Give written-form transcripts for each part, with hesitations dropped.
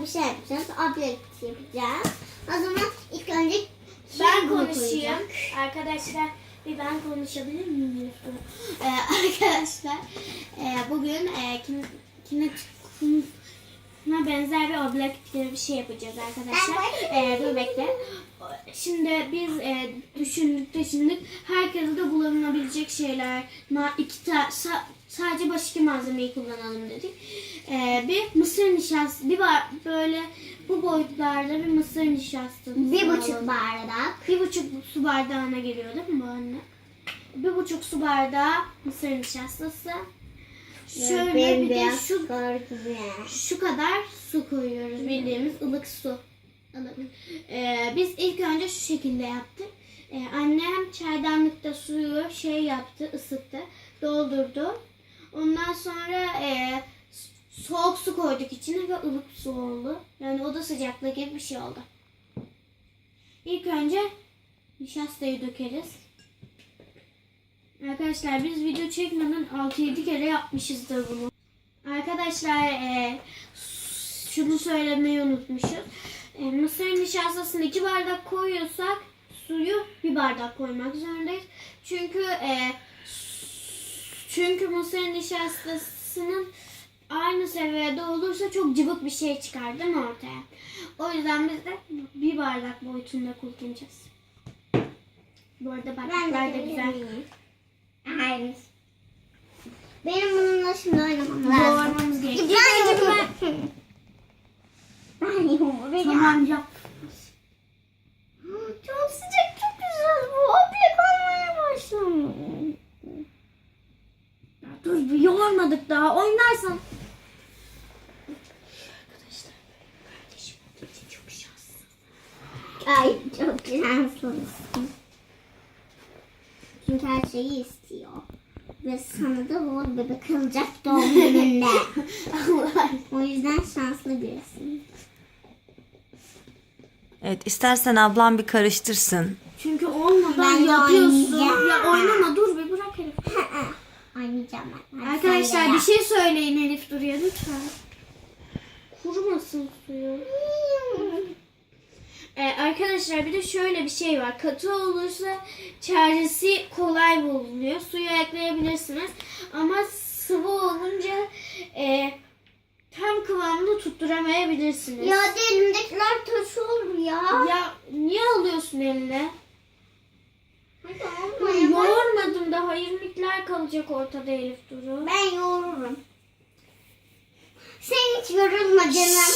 şey yapacağız. Object yapacağız. O zaman ilk önce Ben konuşayım. Arkadaşlar bir ben konuşabilir miyim? Arkadaşlar bugün Kinetic'e benzer bir object gibi bir şey yapacağız arkadaşlar. Dur bekle. Şimdi biz düşündük. Herkese de bulunabilecek şeyler. Sadece başka malzemeyi kullanalım dedik. Bir mısır nişastası, böyle bu boyutlarda bir mısır nişastası. 1,5 bardak. 1,5 su bardağına geliyor değil mi bu anne? 1,5 su bardağı mısır nişastası. Şöyle bir de şu kadar su koyuyoruz, bildiğimiz ılık su. Biz ilk önce şu şekilde yaptık. Annem çaydanlıkta suyu yaptı, ısıttı, doldurdu. Ondan sonra soğuk su koyduk içine ve ılık su oldu. Yani oda sıcaklığı gibi bir şey oldu. İlk önce nişastayı dökeriz. Arkadaşlar biz video çekmeden 6-7 kere yapmışızdır bunu. Arkadaşlar şunu söylemeyi unutmuşuz. Mısır nişastasını 2 bardak koyuyorsak suyu 1 bardak koymak zorundayız. Çünkü mısır nişastasının aynı seviyede olursa çok cıvık bir şey çıkar değil mi ortaya? O yüzden biz de 1 bardak boyutunda kullanacağız. Bu arada bardaklar da güzel. Hayır. Benim bununla şimdi oynamam lazım. Doğramamız gerekiyor. Ben yoğuracağım. Tamam yap. Çok sıcak, çok güzel. Bu object olmaya başlamış. Dur bir yoğurmadık daha. Oynarsan. Arkadaşlar kardeşim olduğu için çok şanslı. Ay çok şanslısın. Çünkü her şeyi istiyor. Ve sana da bol bebek alacak doğum gününde. O yüzden şanslı birisin. Evet, istersen ablam bir karıştırsın. Çünkü olmadan Ben de yapıyorsun. oynayacağım. Ya oynama, dur bir bırak Elif. Oynayacağım ben. Hadi Arkadaşlar sen de bir yap. şey söyleyin Elif Duru'ya lütfen. Kurumasın suyu. Arkadaşlar bir de şöyle bir şey var. Katı olursa çaresi kolay bulunuyor. Suyu ekleyebilirsiniz. Ama sıvı olunca tam kıvamını tutturamayabilirsiniz. Ya elimdekiler taş olur ya. Ya niye alıyorsun eline? Hadi olmaya bak. Yoğurmadım daha irmikler kalacak ortada Elif Duru. Ben yoğururum. Sen hiç yorulma canım.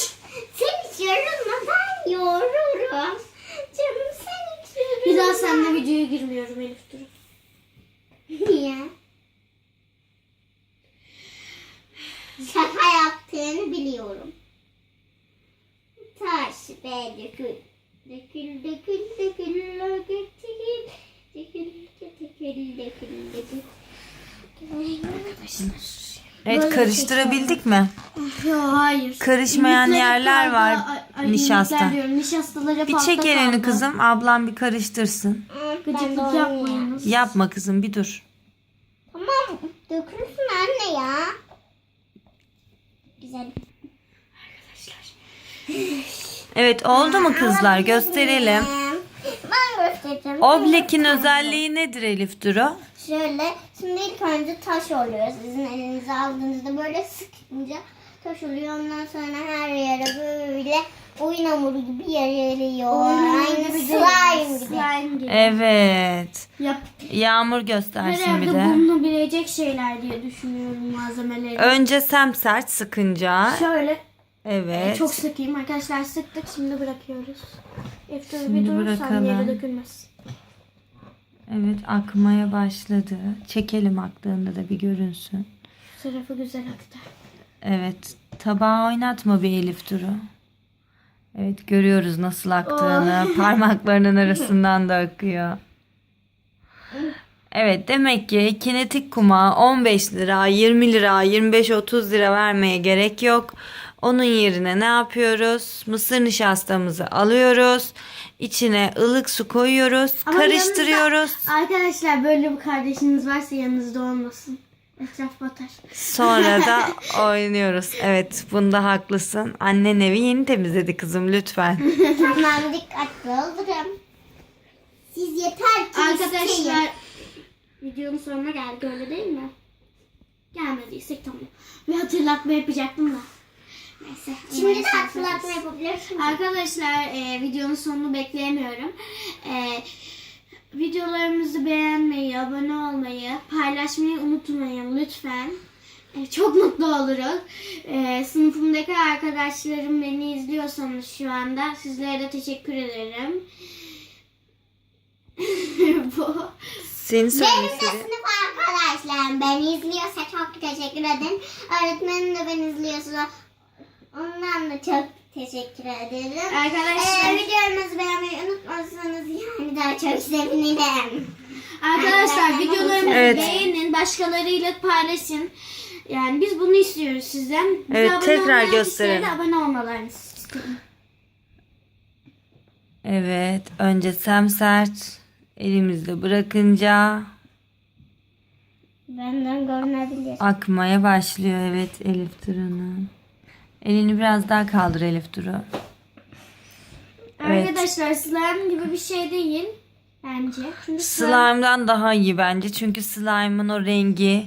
Sen hiç yorulma, ben yoğururum. Canım sen hiç yorulma. Bir daha seninle videoya girmiyorum Elif Duru. Niye? Şaka yaptığını biliyorum. Taş be dökül. Dökül dökül dökül dökül dökül dökül dökül dökül. Arkadaşlar. Evet, Böyle karıştırabildik mi? Yok hayır. Karışmayan İrmikleri yerler kaldı. var, Ay, nişasta. irmikler diyorum, nişastaları Bir fazla çek elini kaldı. kızım, ablam bir karıştırsın. Gıcıklık yapmayınız. Yapma kızım, bir dur. Tamam dökülsün anne ya. Güzel. Evet, oldu mu kızlar? Gösterelim. Ben göstereceğim. Oblek'in özelliği nedir Elif Duru? Şöyle, şimdi ilk önce taş oluyor. Sizin elinize aldığınızda böyle sıkınca taş oluyor. Ondan sonra her yere böyle oyun hamuru gibi yayılıyor. Aynı slime gibi. Slime gibi. Evet. Yap. Yağmur göstersin Herhalde bir de. bulunabilecek şeyler diye düşünüyorum malzemeleri. Önce semsert sıkınca. Şöyle Evet. çok sıkayım arkadaşlar, sıktık şimdi bırakıyoruz. Eftir Şimdi bir durursan bırakalım. yere dökülmez. Evet, akmaya başladı. Çekelim, aktığında da bir görünsün. Bu tarafı güzel aktı. Evet. Tabağı oynatma bir Elif Duru. Evet, görüyoruz nasıl aktığını. Parmaklarının arasından da akıyor. Evet, demek ki kinetik kuma 15 lira, 20 lira, 25-30 lira vermeye gerek yok. Onun yerine ne yapıyoruz? Mısır nişastamızı alıyoruz. İçine ılık su koyuyoruz. Ama Karıştırıyoruz. Arkadaşlar böyle bir kardeşiniz varsa yanınızda olmasın. Etraf batar. Sonra da oynuyoruz. Evet, bunda haklısın. Annen evi yeni temizledi kızım, lütfen. Tamam, dikkatli olurum. Siz yeter ki isteyin. Arkadaşlar videonun sonuna geldik, öyle değil mi? Gelmediysek tamam. Bir hatırlatma yapacaktım da. Neyse. Şimdi de umarım hatırlatma seversiniz. yapabilirsiniz. Arkadaşlar videonun sonunu bekleyemiyorum. Videolarımızı beğenmeyi, abone olmayı, paylaşmayı unutmayın lütfen. Çok mutlu oluruz. Sınıfımdaki arkadaşlarım beni izliyorsanız şu anda sizlere de teşekkür ederim. Bu. Seni Benim de söylesin. sınıf arkadaşlarım beni izliyorsa çok teşekkür ederim. Öğretmenim de beni izliyorsa ondan da çok teşekkür ederim. Arkadaşlar, Videomuzu beğenmeyi unutmazsanız yani daha çok sevinirim. arkadaşlar videolarımızı Evet. beğenin, başkalarıyla paylaşın. Yani biz bunu istiyoruz sizden. Bize Evet, abone tekrar olmayan gösterelim. kişilere de abone olmalarını istiyorum. Evet, önce semsert elimizde bırakınca Benden görünebilir. akmaya başlıyor. Evet, Elif Duru'nun. Elini biraz daha kaldır Elif Duru. Evet. Arkadaşlar slime gibi bir şey değil bence. Çünkü Slime'dan daha iyi bence. Çünkü slime'ın o rengi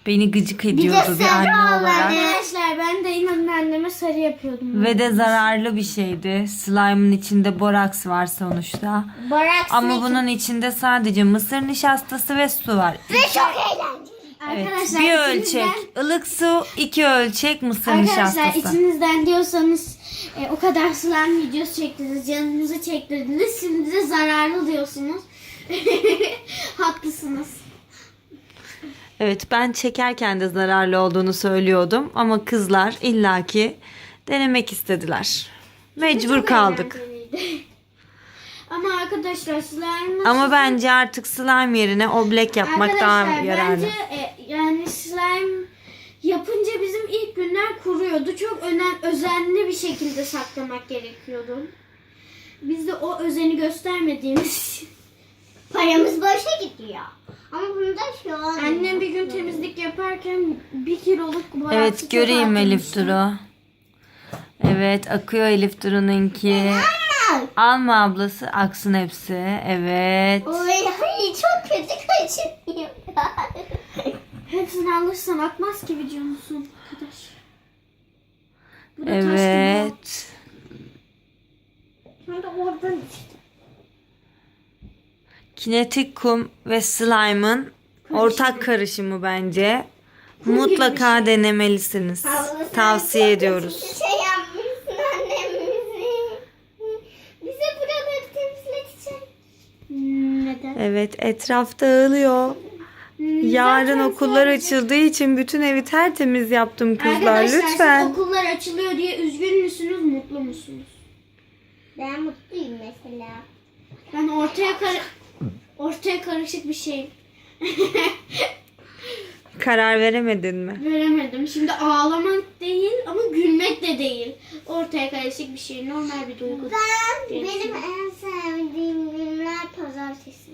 beni gıcık ediyordu bir sarı anne olan. olarak. Arkadaşlar ben de inanın anneme sarı yapıyordum. Ve de zararlı bir şeydi. Slime'ın içinde boraks var sonuçta. Boraks Ama bunun içinde sadece mısır nişastası ve su var. ve çok eğlenceli. Evet, Arkadaşlar bir ölçek içinizden- ılık su, 2 ölçek mısır Arkadaşlar nişastası. içinizden diyorsanız o kadar slime videosu çektiniz, canınızı çektirdiniz. Şimdi de zararlı diyorsunuz. Haklısınız. Evet, ben çekerken de zararlı olduğunu söylüyordum ama kızlar illaki denemek istediler. Mecbur Çok kaldık. eğlenceliydi. Ama arkadaşlar slime Ama bence artık slime yerine oblek yapmak daha arkadaşlar yararlı. bence yani slime yapınca bizim ilk günler kuruyordu. Çok özenli bir şekilde saklamak gerekiyordu. Biz de o özeni göstermediğimiz için. Paramız boşa gidiyor. Ama bunda şu an... Annem bir gün temizlik yaparken 1 kiloluk boraksı Evet, çöpe göreyim Elif atmıştı. Duru. Evet, akıyor Elif Duru'nunki. Alma ablası, aksın hepsi. Evet. Oy, ay, çok kötü kaçırıyor. Hepsini alırsan akmaz ki videonun son arkadaş. Bu da taş gibi. Evet. Şimdi oradan işte. Kinetik kum ve slime'ın ortak karışımı bence. Mutlaka denemelisiniz. Tavsiye ediyoruz. Şey yapmışsın annemizi. Bize buraları temizletecek. Neden? Evet, etraf dağılıyor. Yarın Zaten okullar sadece- açıldığı için bütün evi tertemiz yaptım kızlar. Arkadaşlar Lütfen. siz okullar açılıyor diye üzgün müsünüz, mutlu musunuz? Ben mutluyum mesela. Ben ortaya karışık bir şey Karar veremedin mi? veremedim. Şimdi ağlamak değil ama gülmek de değil. Ortaya karışık bir şey, normal bir duygu. Benim en sevdiğim günler pazartesi.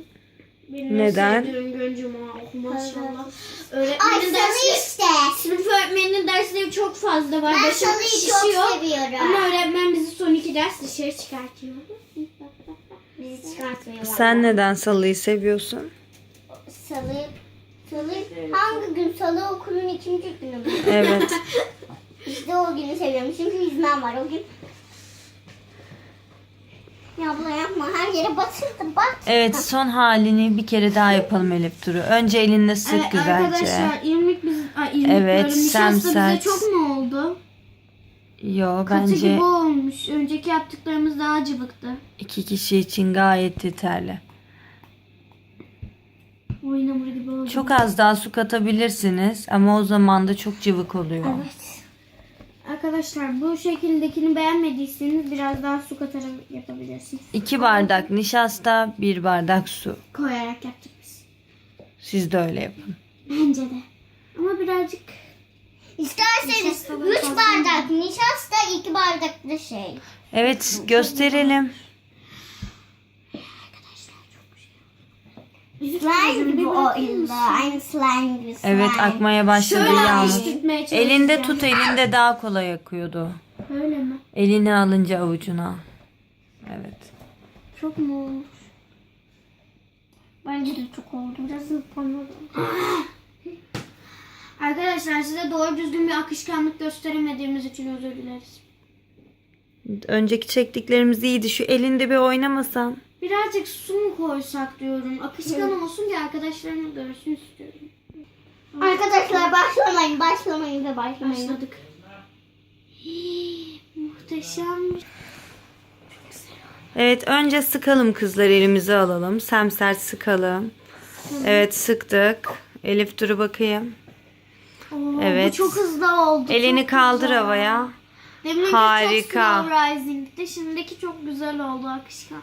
Benim Neden? sevdiğim gün cuma. Oh, maşallah. Ay Öğretmenin salı dersleri, işte. sınıf öğretmeninin dersleri çok fazla var. Ben Başım salıyı çok şişiyor. seviyorum. Ama öğretmen bizi son 2 ders dışarı çıkartıyor. Bizi çıkartmıyor. Sen neden salıyı seviyorsun? Salı hangi gün? Salı okulun 2. günü mü? Evet. İşte o günü seviyorum. Çünkü iznem var o gün. Ya abla yapma. Her yere batırdı. Bak. Evet, son halini bir kere daha yapalım Elif Duru. Önce elinle sık Evet, güzelce. arkadaşlar irmik Evet, nişasta bize semsert. çok mu oldu? Yo, Katı bence gibi olmuş. Önceki yaptıklarımız daha cıvıktı. 2 kişi için gayet yeterli. Oyun hamuru gibi oldu. Çok az daha su katabilirsiniz ama o zaman da çok cıvık oluyor. Evet. Arkadaşlar bu şekildekini beğenmediyseniz biraz daha su katarak yapabilirsiniz. 2 bardak nişasta, 1 bardak su. Koyarak yaptık biz. Siz de öyle yapın. Bence de. Ama birazcık İsterseniz Nişasta 3 fazla bardak nişasta, 2 bardak da şey. Evet, gösterelim. Slime gibi oyunda. Aynı slime gibi slime. Evet, akmaya başladı Şöyle Yağmur. tutmaya çalışacağım. Elinde tut, elinde daha kolay akıyordu. Öyle mi? Elini alınca avucuna. Evet. Çok mu olmuş? Bence de çok oldu. Biraz zıplamadım. Arkadaşlar size doğru düzgün bir akışkanlık gösteremediğimiz için özür dileriz. Önceki çektiklerimiz iyiydi. Şu elinde bir oynamasan. Birazcık su mu koysak diyorum. Akışkan olsun ki arkadaşlarımız görsün istiyorum. Arkadaşlar başlamayın ve başlamayın. Başladık. Muhteşem. Evet, önce sıkalım kızlar, elimize alalım. Semsert sıkalım. Evet, sıktık. Elif dur bakayım. Oo, Evet. Bu çok hızlı oldu. Elini çok kaldır güzel. havaya. Deminki Harika. çok slow rising'di. Şimdiki çok güzel oldu akışkan.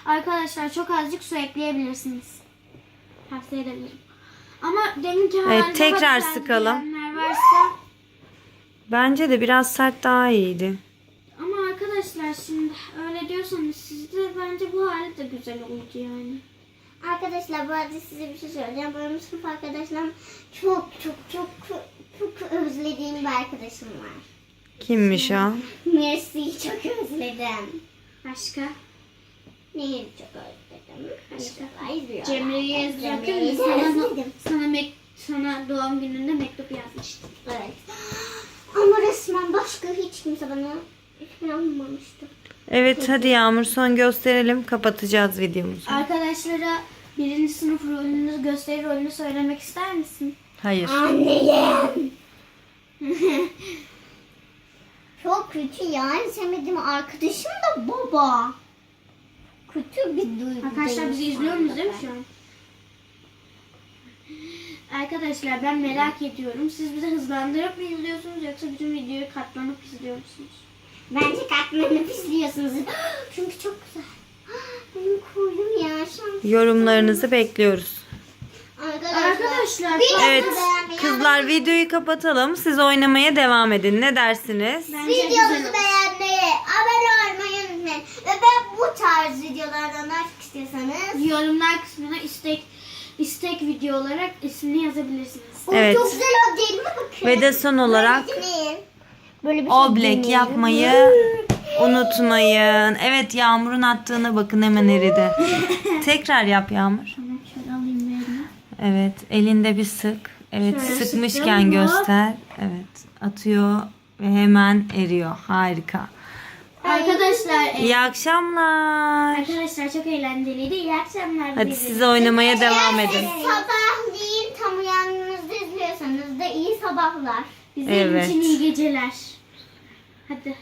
Arkadaşlar çok azıcık su ekleyebilirsiniz. Tavsiye edebilirim. Ama deminki Evet, halde tekrar bak, sıkalım. diyenler varsa. Bence de biraz sert daha iyiydi. Ama arkadaşlar şimdi öyle diyorsanız siz de bence bu hali de güzel oldu yani. Arkadaşlar bu arada size bir şey söyleyeceğim. Benim sınıf arkadaşlarım çok özlediğim bir arkadaşım var. Kimmiş o? Mercy'yi çok özledim. Başka? Neyi çok özledim? Başka? Cemre'yi Cemre'yi özledim. özledim. Sana doğum gününde mektup yazmıştım. Evet. Ama resmen başka hiç kimse bana inanmamıştı. Evet, hadi Yağmur, son gösterelim. Kapatacağız videomuzu. Arkadaşlara birinci sınıf rolünü, gösteri rolünü söylemek ister misin? Hayır. Anneyim. Çok kötü yani sevmediğim arkadaşım da baba. Kötü bir duygu. Arkadaşlar bizi izliyor musunuz değil mi şu an? Arkadaşlar ben merak ediyorum. Siz bizi hızlandırıp mı izliyorsunuz yoksa bütün videoyu katlanıp izliyor musunuz? Bence katmanı izliyorsunuz. Çünkü çok güzel. Benim koydum ya şans. Yorumlarınızı bekliyoruz. Arkadaşlar Evet, kızlar videoyu kapatalım. Siz oynamaya devam edin. Ne dersiniz? bence güzel Videomuzu oldu. beğenmeyi, abone olmayı unutmayın. Ve ben bu tarz videolardan daha çok istiyorsanız. Yorumlar kısmına istek video olarak ismini yazabilirsiniz. Evet. Çok güzel oldu değil mi bakın? Ve de son olarak Böyle bir şey oblek deneyelim. yapmayı unutmayın. Evet, Yağmur'un attığına bakın, hemen eridi. Tekrar yap Yağmur. Şöyle alayım elime. Evet, elinde bir sık. Evet, Şöyle sıkmışken sıktım. göster. Evet, atıyor ve hemen eriyor. Harika. Arkadaşlar İyi akşamlar. arkadaşlar çok eğlenceliydi. İyi akşamlar. Hadi dileriz. siz oynamaya devam edin. Sabahleyin tam uyandığınızda izliyorsanız da iyi sabahlar. Bizim Evet. için iyi geceler. Hadi.